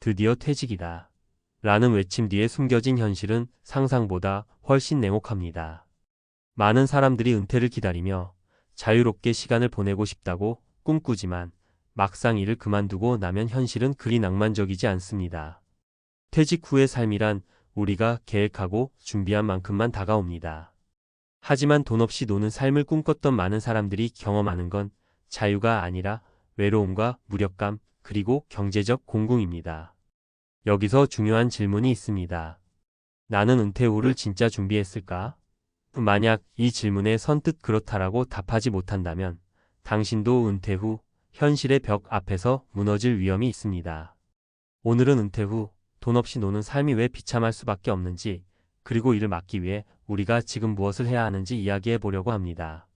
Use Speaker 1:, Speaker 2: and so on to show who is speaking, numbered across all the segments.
Speaker 1: 드디어 퇴직이다. 라는 외침 뒤에 숨겨진 현실은 상상보다 훨씬 냉혹합니다. 많은 사람들이 은퇴를 기다리며 자유롭게 시간을 보내고 싶다고 꿈꾸지만 막상 일을 그만두고 나면 현실은 그리 낭만적이지 않습니다. 퇴직 후의 삶이란 우리가 계획하고 준비한 만큼만 다가옵니다. 하지만 돈 없이 노는 삶을 꿈꿨던 많은 사람들이 경험하는 건 자유가 아니라 외로움과 무력감, 그리고 경제적 공공입니다. 여기서 중요한 질문이 있습니다. 나는 은퇴 후를 진짜 준비했을까? 만약 이 질문에 선뜻 그렇다라고 답하지 못한다면 당신도 은퇴 후 현실의 벽 앞에서 무너질 위험이 있습니다. 오늘은 은퇴 후 돈 없이 노는 삶이 왜 비참할 수밖에 없는지, 그리고 이를 막기 위해 우리가 지금 무엇을 해야 하는지 이야기해 보려고 합니다.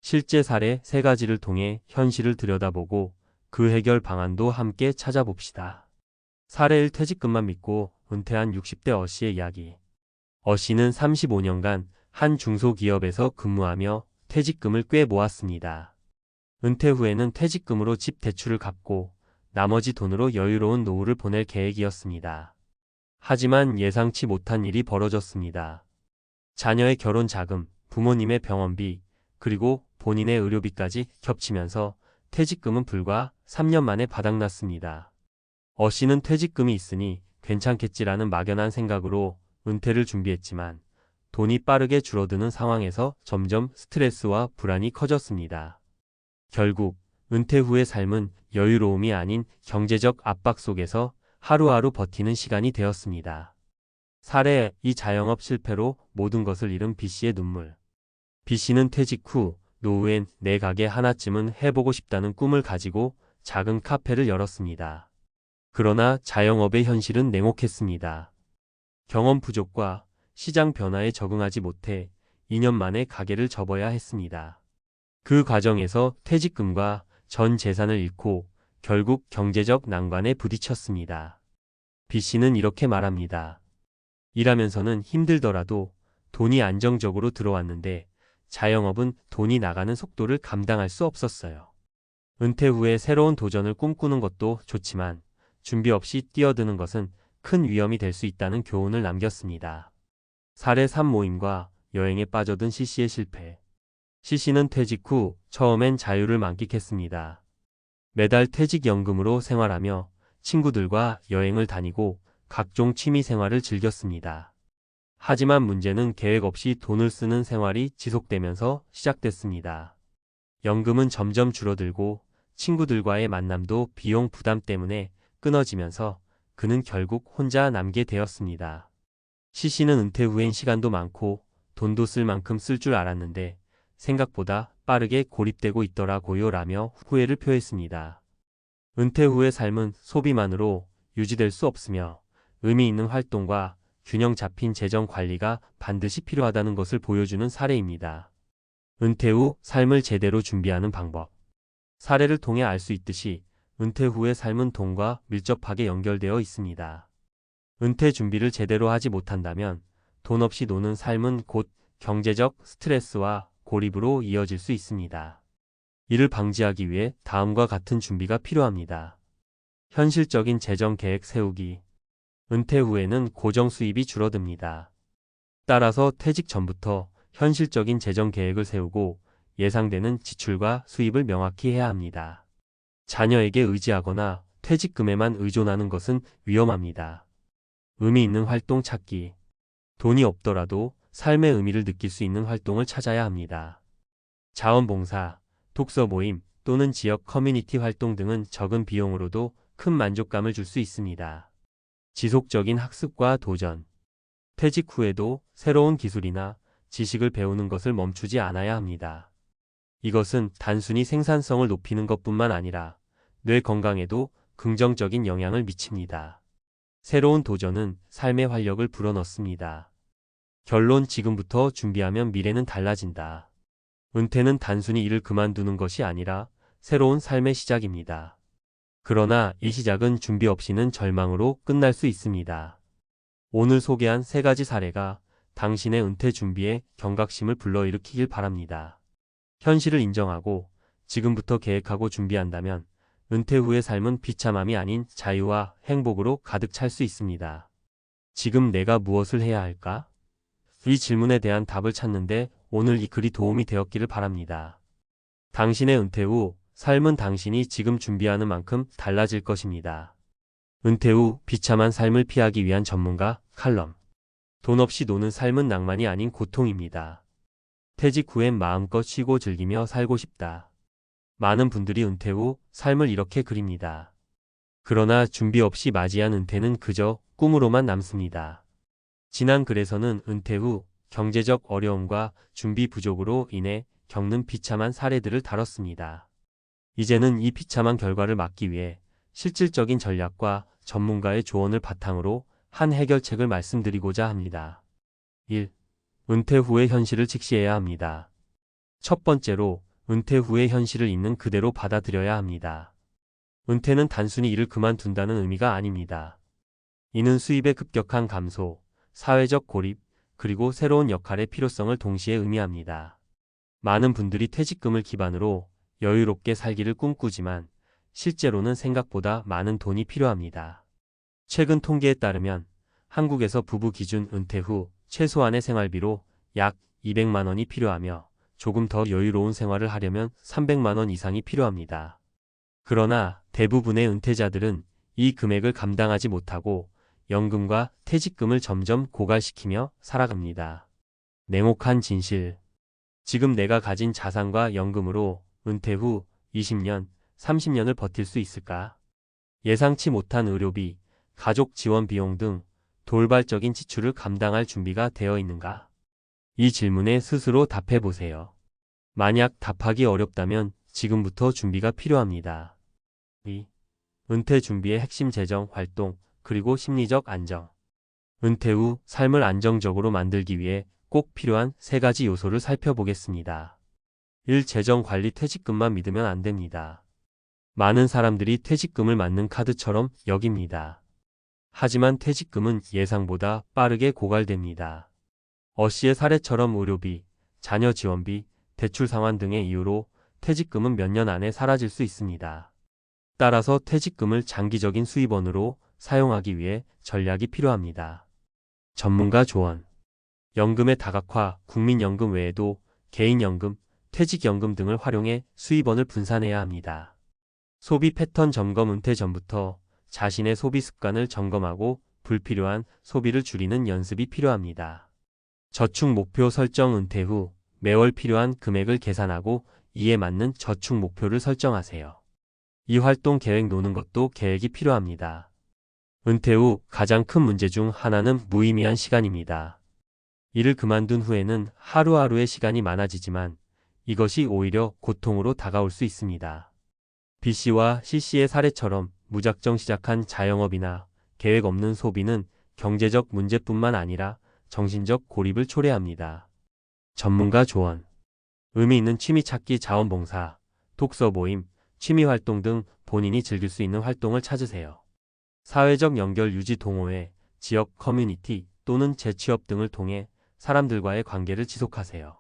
Speaker 1: 실제 사례 3가지를 통해 현실을 들여다보고 그 해결 방안도 함께 찾아봅시다. 사례 1. 퇴직금만 믿고 은퇴한 60대 어씨의 이야기. 어씨는 35년간 한 중소기업에서 근무하며 퇴직금을 꽤 모았습니다. 은퇴 후에는 퇴직금으로 집 대출을 갚고 나머지 돈으로 여유로운 노후를 보낼 계획이었습니다. 하지만 예상치 못한 일이 벌어졌습니다. 자녀의 결혼 자금, 부모님의 병원비, 그리고 본인의 의료비까지 겹치면서 퇴직금은 불과 3년 만에 바닥났습니다. 어씨는 퇴직금이 있으니 괜찮겠지라는 막연한 생각으로 은퇴를 준비했지만 돈이 빠르게 줄어드는 상황에서 점점 스트레스와 불안이 커졌습니다. 결국 은퇴 후의 삶은 여유로움이 아닌 경제적 압박 속에서 하루하루 버티는 시간이 되었습니다. 사례 2. 자영업 실패로 모든 것을 잃은 B씨의 눈물. B씨는 퇴직 후 노후엔 내 가게 하나쯤은 해보고 싶다는 꿈을 가지고 작은 카페를 열었습니다. 그러나 자영업의 현실은 냉혹했습니다. 경험 부족과 시장 변화에 적응하지 못해 2년 만에 가게를 접어야 했습니다. 그 과정에서 퇴직금과 전 재산을 잃고 결국 경제적 난관에 부딪혔습니다. B씨는 이렇게 말합니다. 일하면서는 힘들더라도 돈이 안정적으로 들어왔는데 자영업은 돈이 나가는 속도를 감당할 수 없었어요. 은퇴 후에 새로운 도전을 꿈꾸는 것도 좋지만 준비 없이 뛰어드는 것은 큰 위험이 될 수 있다는 교훈을 남겼습니다. 사례 3. 모임과 여행에 빠져든 C씨의 실패. C씨는 퇴직 후 처음엔 자유를 만끽했습니다. 매달 퇴직연금으로 생활하며 친구들과 여행을 다니고 각종 취미 생활을 즐겼습니다. 하지만 문제는 계획 없이 돈을 쓰는 생활이 지속되면서 시작됐습니다. 연금은 점점 줄어들고 친구들과의 만남도 비용 부담 때문에 끊어지면서 그는 결국 혼자 남게 되었습니다. C씨는 은퇴 후엔 시간도 많고 돈도 쓸 만큼 쓸 줄 알았는데 생각보다 빠르게 고립되고 있더라고요 라며 후회를 표했습니다. 은퇴 후의 삶은 소비만으로 유지될 수 없으며 의미 있는 활동과 균형 잡힌 재정 관리가 반드시 필요하다는 것을 보여주는 사례입니다. 은퇴 후 삶을 제대로 준비하는 방법. 사례를 통해 알 수 있듯이 은퇴 후의 삶은 돈과 밀접하게 연결되어 있습니다. 은퇴 준비를 제대로 하지 못한다면 돈 없이 노는 삶은 곧 경제적 스트레스와 고립으로 이어질 수 있습니다. 이를 방지하기 위해 다음과 같은 준비가 필요합니다. 현실적인 재정 계획 세우기. 은퇴 후에는 고정 수입이 줄어듭니다. 따라서 퇴직 전부터 현실적인 재정 계획을 세우고 예상되는 지출과 수입을 명확히 해야 합니다. 자녀에게 의지하거나 퇴직금에만 의존하는 것은 위험합니다. 의미 있는 활동 찾기. 돈이 없더라도 삶의 의미를 느낄 수 있는 활동을 찾아야 합니다. 자원봉사, 독서 모임 또는 지역 커뮤니티 활동 등은 적은 비용으로도 큰 만족감을 줄 수 있습니다. 지속적인 학습과 도전. 퇴직 후에도 새로운 기술이나 지식을 배우는 것을 멈추지 않아야 합니다. 이것은 단순히 생산성을 높이는 것뿐만 아니라 뇌 건강에도 긍정적인 영향을 미칩니다. 새로운 도전은 삶의 활력을 불어넣습니다. 결론. 지금부터 준비하면 미래는 달라진다. 은퇴는 단순히 일을 그만두는 것이 아니라 새로운 삶의 시작입니다. 그러나 이 시작은 준비 없이는 절망으로 끝날 수 있습니다. 오늘 소개한 3가지 사례가 당신의 은퇴 준비에 경각심을 불러일으키길 바랍니다. 현실을 인정하고 지금부터 계획하고 준비한다면 은퇴 후의 삶은 비참함이 아닌 자유와 행복으로 가득 찰 수 있습니다. 지금 내가 무엇을 해야 할까? 이 질문에 대한 답을 찾는데 오늘 이 글이 도움이 되었기를 바랍니다. 당신의 은퇴 후 삶은 당신이 지금 준비하는 만큼 달라질 것입니다. 은퇴 후 비참한 삶을 피하기 위한 전문가 칼럼. 돈 없이 노는 삶은 낭만이 아닌 고통입니다. 퇴직 후엔 마음껏 쉬고 즐기며 살고 싶다. 많은 분들이 은퇴 후 삶을 이렇게 그립니다. 그러나 준비 없이 맞이한 은퇴는 그저 꿈으로만 남습니다. 지난 글에서는 은퇴 후 경제적 어려움과 준비 부족으로 인해 겪는 비참한 사례들을 다뤘습니다. 이제는 이 비참한 결과를 막기 위해 실질적인 전략과 전문가의 조언을 바탕으로 한 해결책을 말씀드리고자 합니다. 1. 은퇴 후의 현실을 직시해야 합니다. 첫 번째로 은퇴 후의 현실을 있는 그대로 받아들여야 합니다. 은퇴는 단순히 일을 그만둔다는 의미가 아닙니다. 이는 수입의 급격한 감소, 사회적 고립, 그리고 새로운 역할의 필요성을 동시에 의미합니다. 많은 분들이 퇴직금을 기반으로 여유롭게 살기를 꿈꾸지만 실제로는 생각보다 많은 돈이 필요합니다. 최근 통계에 따르면 한국에서 부부 기준 은퇴 후 최소한의 생활비로 약 200만 원이 필요하며 조금 더 여유로운 생활을 하려면 300만 원 이상이 필요합니다. 그러나 대부분의 은퇴자들은 이 금액을 감당하지 못하고 연금과 퇴직금을 점점 고갈시키며 살아갑니다. 냉혹한 진실. 지금 내가 가진 자산과 연금으로 은퇴 후 20년, 30년을 버틸 수 있을까? 예상치 못한 의료비, 가족 지원 비용 등 돌발적인 지출을 감당할 준비가 되어 있는가? 이 질문에 스스로 답해 보세요. 만약 답하기 어렵다면 지금부터 준비가 필요합니다. 2. 은퇴 준비의 핵심 재정 활동, 그리고 심리적 안정. 은퇴 후 삶을 안정적으로 만들기 위해 꼭 필요한 3가지 요소를 살펴보겠습니다. 1. 재정 관리. 퇴직금만 믿으면 안 됩니다. 많은 사람들이 퇴직금을 맞는 카드처럼 여깁니다. 하지만 퇴직금은 예상보다 빠르게 고갈됩니다. 어씨의 사례처럼 의료비, 자녀 지원비, 대출 상환 등의 이유로 퇴직금은 몇 년 안에 사라질 수 있습니다. 따라서 퇴직금을 장기적인 수입원으로 사용하기 위해 전략이 필요합니다. 전문가 조언. 연금의 다각화, 국민연금 외에도 개인연금, 퇴직연금 등을 활용해 수입원을 분산해야 합니다. 소비 패턴 점검. 은퇴 전부터 자신의 소비 습관을 점검하고 불필요한 소비를 줄이는 연습이 필요합니다. 저축 목표 설정. 은퇴 후 매월 필요한 금액을 계산하고 이에 맞는 저축 목표를 설정하세요. 이 활동 계획. 노는 것도 계획이 필요합니다. 은퇴 후 가장 큰 문제 중 하나는 무의미한 시간입니다. 일을 그만둔 후에는 하루하루의 시간이 많아지지만 이것이 오히려 고통으로 다가올 수 있습니다. B씨와 C씨의 사례처럼 무작정 시작한 자영업이나 계획 없는 소비는 경제적 문제뿐만 아니라 정신적 고립을 초래합니다. 전문가 조언. 의미 있는 취미 찾기. 자원봉사, 독서 모임, 취미 활동 등 본인이 즐길 수 있는 활동을 찾으세요. 사회적 연결 유지. 동호회, 지역 커뮤니티 또는 재취업 등을 통해 사람들과의 관계를 지속하세요.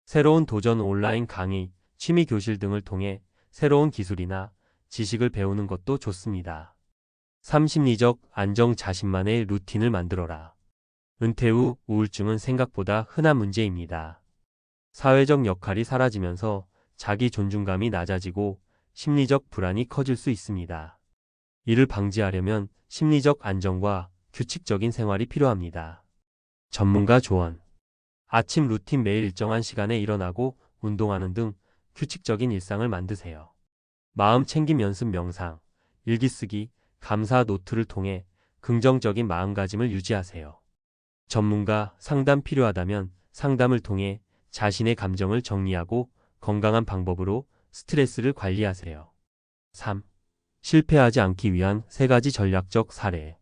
Speaker 1: 새로운 도전. 온라인 강의, 취미 교실 등을 통해 새로운 기술이나 지식을 배우는 것도 좋습니다. 3. 심리적 안정. 자신만의 루틴을 만들어라. 은퇴 후 우울증은 생각보다 흔한 문제입니다. 사회적 역할이 사라지면서 자기 존중감이 낮아지고 심리적 불안이 커질 수 있습니다. 이를 방지하려면 심리적 안정과 규칙적인 생활이 필요합니다. 전문가 조언. 아침 루틴. 매일 일정한 시간에 일어나고 운동하는 등 규칙적인 일상을 만드세요. 마음 챙김 연습. 명상, 일기 쓰기, 감사 노트를 통해 긍정적인 마음가짐을 유지하세요. 전문가 상담. 필요하다면 상담을 통해 자신의 감정을 정리하고 건강한 방법으로 스트레스를 관리하세요. 3. 실패하지 않기 위한 3가지 전략적 사례.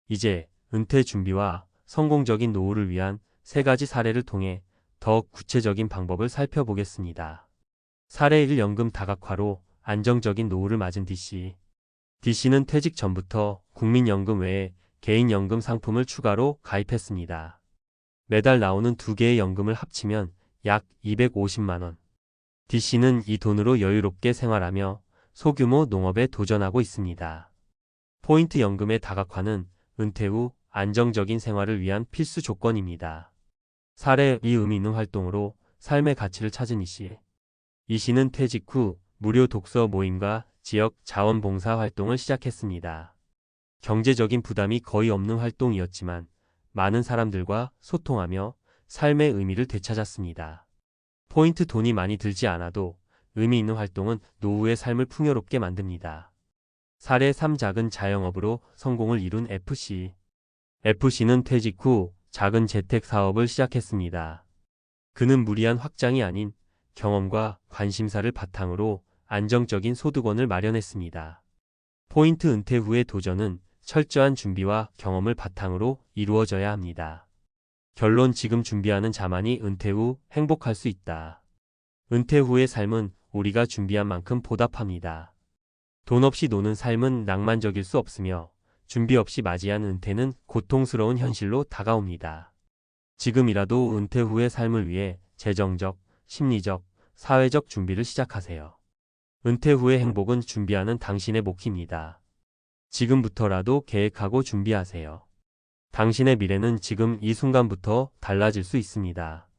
Speaker 1: 이제 은퇴 준비와 성공적인 노후를 위한 3가지 사례를 통해 더 구체적인 방법을 살펴보겠습니다. 사례 1. 연금 다각화로 안정적인 노후를 맞은 D씨. D씨는 퇴직 전부터 국민연금 외에 개인연금 상품을 추가로 가입했습니다. 매달 나오는 2개의 연금을 합치면 약 250만 원. D씨는 이 돈으로 여유롭게 생활하며 소규모 농업에 도전하고 있습니다. 포인트 연금의 다각화는 은퇴 후 안정적인 생활을 위한 필수 조건입니다. 사례 이 의미 있는 활동으로 삶의 가치를 찾은 이 씨는 퇴직 후 무료 독서 모임과 지역 자원봉사 활동을 시작했습니다. 경제적인 부담이 거의 없는 활동이었지만 많은 사람들과 소통하며 삶의 의미를 되찾았습니다. 포인트 돈이 많이 들지 않아도 의미 있는 활동은 노후의 삶을 풍요롭게 만듭니다. 사례 3 작은 자영업으로 성공을 이룬 FC. FC는 퇴직 후 작은 재택 사업을 시작했습니다. 그는 무리한 확장이 아닌 경험과 관심사를 바탕으로 안정적인 소득원을 마련했습니다. 포인트 은퇴 후의 도전은 철저한 준비와 경험을 바탕으로 이루어져야 합니다. 결론 지금 준비하는 자만이 은퇴 후 행복할 수 있다. 은퇴 후의 삶은 우리가 준비한 만큼 보답합니다. 돈 없이 노는 삶은 낭만적일 수 없으며 준비 없이 맞이한 은퇴는 고통스러운 현실로 다가옵니다. 지금이라도 은퇴 후의 삶을 위해 재정적, 심리적, 사회적 준비를 시작하세요. 은퇴 후의 행복은 준비하는 당신의 몫입니다. 지금부터라도 계획하고 준비하세요. 당신의 미래는 지금 이 순간부터 달라질 수 있습니다.